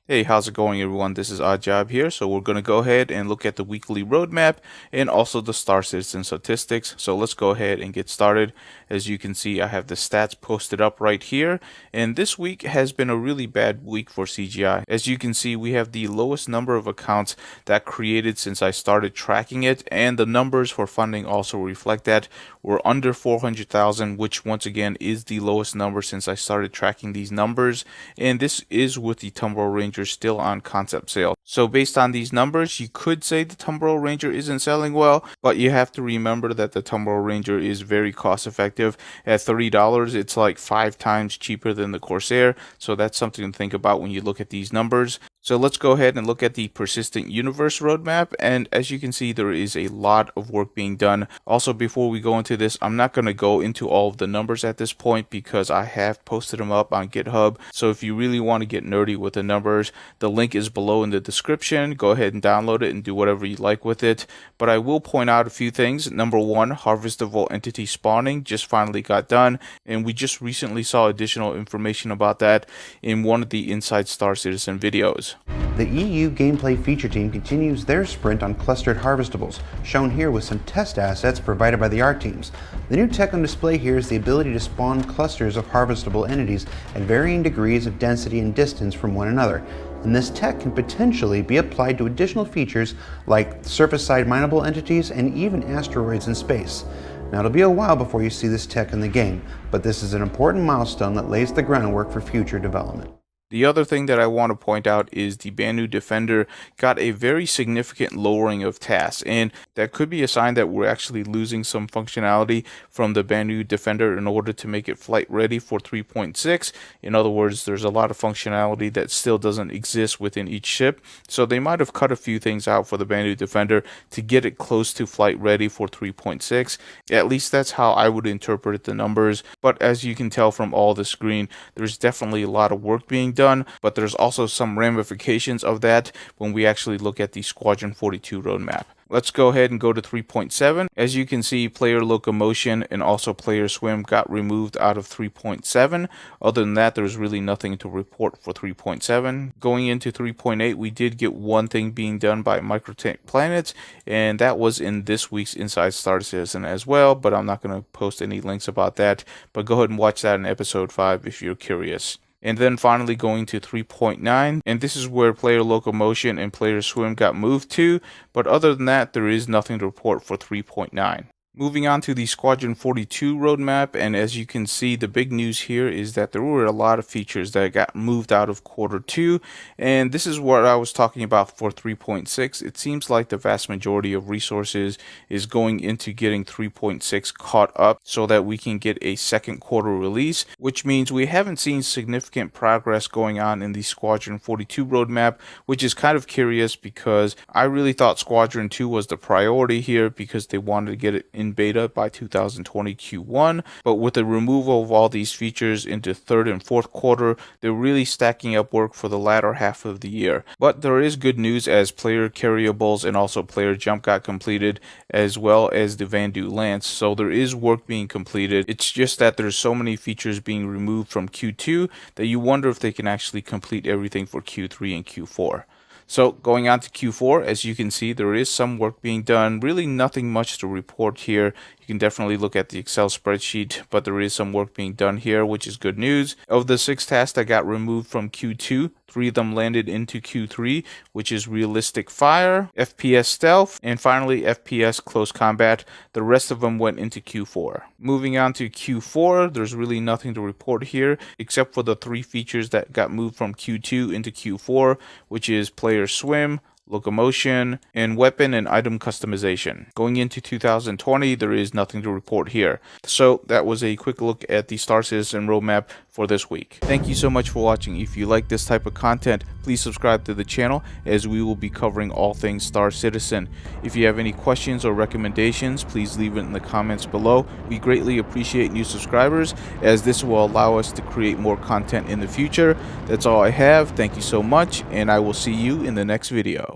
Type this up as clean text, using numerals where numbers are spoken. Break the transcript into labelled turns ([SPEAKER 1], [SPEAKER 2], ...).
[SPEAKER 1] Hey, how's it going everyone? This is Oddjob here. So we're going to go ahead and look at the weekly roadmap and also the Star Citizen statistics. So let's go ahead and get started. As you can see, I have the stats posted up right here. And this week has been a really bad week for CGI. As you can see, we have the lowest number of accounts that created since I started tracking it. And the numbers for funding also reflect that. We're under 400,000, which once again is the lowest number since I started tracking these numbers. And this is with the Tumbrel Ranger still on concept sale. So based on these numbers, you could say the Tumbrel Ranger isn't selling well, but you have to remember that the Tumbrel Ranger is very cost effective. At $30, it's like 5 times cheaper than the Corsair. So that's something to think about when you look at these numbers. So let's go ahead and look at the Persistent Universe roadmap, and as you can see, there is a lot of work being done. Also, before we go into this, I'm not going to go into all of the numbers at this point because I have posted them up on GitHub. So if you really want to get nerdy with the numbers, the link is below in the description. Go ahead and download it and do whatever you like with it. But I will point out a few things. Number one, harvestable entity spawning just finally got done, and we just recently saw additional information about that in one of the Inside Star Citizen videos.
[SPEAKER 2] The EU gameplay feature team continues their sprint on clustered harvestables, shown here with some test assets provided by the art teams. The new tech on display here is the ability to spawn clusters of harvestable entities at varying degrees of density and distance from one another. And this tech can potentially be applied to additional features like surface-side mineable entities and even asteroids in space. Now, it'll be a while before you see this tech in the game, but this is an important milestone that lays the groundwork for future development.
[SPEAKER 1] The other thing that I want to point out is the Banu Defender got a very significant lowering of tasks, and that could be a sign that we're actually losing some functionality from the Banu Defender in order to make it flight ready for 3.6. In other words, there's a lot of functionality that still doesn't exist within each ship, so they might have cut a few things out for the Banu Defender to get it close to flight ready for 3.6. At least that's how I would interpret the numbers, but as you can tell from all the screen, there's definitely a lot of work being done, but there's also some ramifications of that when we actually look at the Squadron 42 roadmap. Let's go ahead and go to 3.7. As you can see, player locomotion and also player swim got removed out of 3.7. Other than that, there's really nothing to report for 3.7. Going into 3.8, we did get one thing being done by Microtank Planets, and that was in this week's Inside Star Citizen as well, but I'm not going to post any links about that. But go ahead and watch that in episode 5 if you're curious. And then finally going to 3.9, and this is where player locomotion and player swim got moved to, but other than that, there is nothing to report for 3.9. Moving on to the Squadron 42 roadmap, and as you can see, the big news here is that there were a lot of features that got moved out of quarter 2, and this is what I was talking about for 3.6. It seems like the vast majority of resources is going into getting 3.6 caught up so that we can get a second quarter release, which means we haven't seen significant progress going on in the Squadron 42 roadmap, which is kind of curious because I really thought Squadron 2 was the priority here because they wanted to get it in beta by 2020 Q1, but with the removal of all these features into third and fourth quarter, they're really stacking up work for the latter half of the year. But there is good news as player carryables and also player jump got completed, as well as the Vandu Lance, so there is work being completed. It's just that there's so many features being removed from Q2 that you wonder if they can actually complete everything for Q3 and Q4. So going on to Q4, as you can see, there is some work being done. Really nothing much to report here. You can definitely look at the Excel spreadsheet, but there is some work being done here, which is good news. Of the 6 tasks that got removed from Q2, 3 of them landed into Q3, which is realistic fire, FPS stealth, and finally FPS close combat. The rest of them went into Q4. Moving on to Q4, there's really nothing to report here, except for the 3 features that got moved from Q2 into Q4, which is player swim, locomotion, and weapon and item customization. Going into 2020, there is nothing to report here. So that was a quick look at the Star Citizen roadmap for this week. Thank you so much for watching. If you like this type of content, please subscribe to the channel as we will be covering all things Star Citizen. If you have any questions or recommendations, please leave it in the comments below. We greatly appreciate new subscribers as this will allow us to create more content in the future. That's all I have. Thank you so much, and I will see you in the next video.